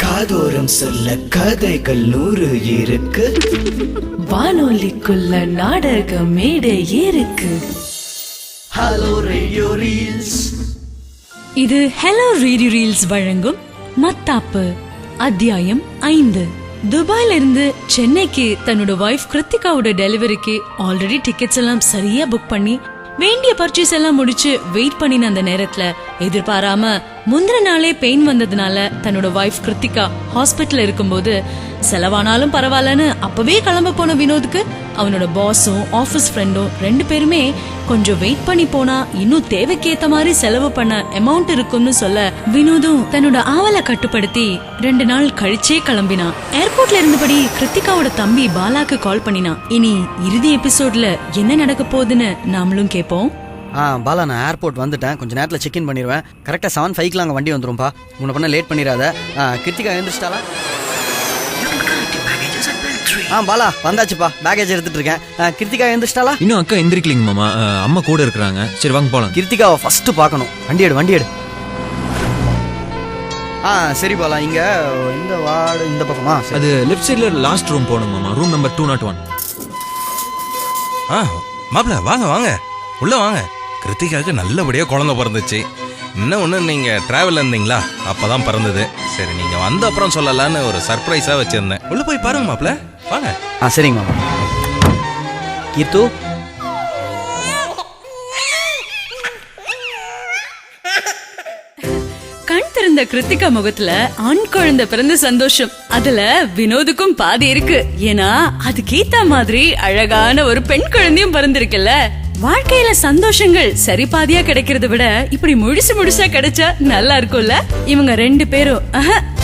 காதோரம் சொல்ல கதைகள் 100 இருக்கு. வானொலிக்குள்ள நாடக மேடை இருக்கு. Hello radio reels. இது ஹலோ ரேடியோ ரீல்ஸ் வழங்கும் மத்தாப்பு அத்தியாயம் 5. துபாயில இருந்து சென்னைக்கு தன்னோட வைஃப் கிருத்திகாவோட டெலிவரிக்கு ஆல்ரெடி டிக்கெட்ஸ் எல்லாம் சரியா புக் பண்ணி வேண்டிய பர்ச்சேஸ் எல்லாம் முடிச்சு வெயிட் பண்ணின அந்த நேரத்துல எதிர்பாராம முந்தின நாளே பெயின் வந்ததுனால தன்னோட வைஃப் கிருத்திகா ஹாஸ்பிட்டல் இருக்கும்போது செலவானாலும் பரவாயில்லன்னு அப்பவே கிளம்ப போன வினோதுக்கு அவனோட பாஸும் ஆபீஸ் ஃப்ரெண்டும் 2 பேருமே கொஞ்சம் வெயிட் பண்ணி போனா இன்னும் தேவைக்கேத்த மாதிரி செலவு பண்ண அமௌண்ட் இருக்கும்னு சொல்ல வினோதும் தன்னோட ஆவலை கட்டுப்படுத்தி 2 நாள் கழிச்சே கிளம்பினான். ஏர்போர்ட்ல இருந்தபடி கிருத்திகாவோட தம்பி பாலாக்கு கால் பண்ணினான். இனி இறுதி எபிசோட்ல என்ன நடக்க போகுதுன்னு நாமளும் கேட்போம். பாலா, நான் ஏர்போர்ட் வந்துட்டேன். கொஞ்சம் நேரத்தில் செக்இன் பண்ணிடுவேன். கரெக்டாக 7:05 அங்கே வண்டி வந்துரும்பா. உன்னை பண்ண லேட் பண்ணிடாத. கிருத்திகா எழுந்திரிச்சிட்டாளா? பாலா வந்தாச்சுப்பா. பேக்கேஜ் எடுத்துட்டு இருக்கேன். கிருத்திகா எழுந்திரிச்சிட்டாளா? இன்னும் அக்கா எந்திரிக்கலிங்க மாமா. அம்மா கூட இருக்கிறாங்க. சரி வாங்க போலாம். கிருத்திகாவை ஃபர்ஸ்ட் பார்க்கணும். வண்டி எடு. சரி பாலா, இங்க இந்த வார்டு இந்த பக்கமா? அது லெஃப்ட் சைடுல லாஸ்ட் ரூம் போகணும் மாமா. Room number 201. மாப்பிள்ள வாங்க உள்ள வாங்க. கிருத்திகாவுக்கு நல்லபடியா குழந்தை பிறந்துச்சு. இன்னும் ஒன்று நீங்கள் டிராவல் இருந்தீங்களா? அப்பதான் பிறந்தது. சரி, நீங்க வந்த அப்புறம் சொல்லலான்னு ஒரு சர்ப்ரைஸா வச்சிருந்தேன். உள்ள போய் பாருங்க மாப்பிள்ள, வாங்க. சரிங்க மாமா. கீர்த்து, கண் திறந்த கிருத்திகா முகத்துல ஆண் குழந்தை பிறந்த சந்தோஷம். அதுல வினோதுக்கும் பாதி இருக்கு. ஏன்னா அதுக்கேத்த மாதிரி அழகான ஒரு பெண் குழந்தையும் பிறந்திருக்குல்ல. வாழ்க்கையில சந்தோஷங்கள் சரி பாதியா கிடைக்கிறத விட இப்படி முழுசா கிடைச்சா நல்லா இருக்கும்ல. இவங்க 2 பேரும்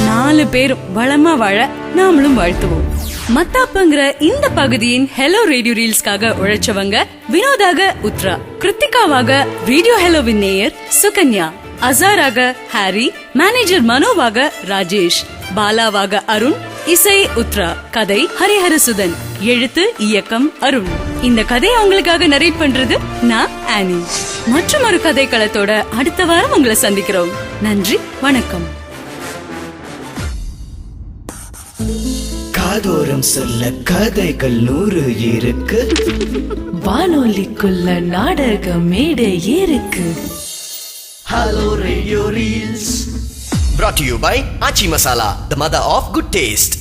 4 பேரும் வளமா வாழ நாமளும் வாழ்த்துவோம். மத்தாப்புங்கிற இந்த பகுதியின் ஹலோ ரேடியோ ரீல்ஸ்க்காக உழைச்சவங்க வினோதாக உத்ரா, கிருத்திகாவாக ரேடியோ ஹலோவின் நேயர் சுகன்யா, அசாராக ஹாரி, மேனேஜர் மனோவாக ராஜேஷ், பாலாவாக அருண், இசை உத்ரா, கதை ஹரிஹரசுதன், எழுத்து இயக்கம் அருண். இந்த கதையை உங்களுக்காக நரேட் பண்றது நான் ஆனி. மற்றும் ஒரு கதை களத்தோட அடுத்த வாரம் உங்களை சந்திக்கிறோம். நன்றி, வணக்கம். காதோரம் சொல்ல கதைகள் 100 இருக்கு. வானொலிக்குள்ள நாடக மேடை இருக்கு. Hello radio reels. Brought to you by Achi Masala, the mother of good taste.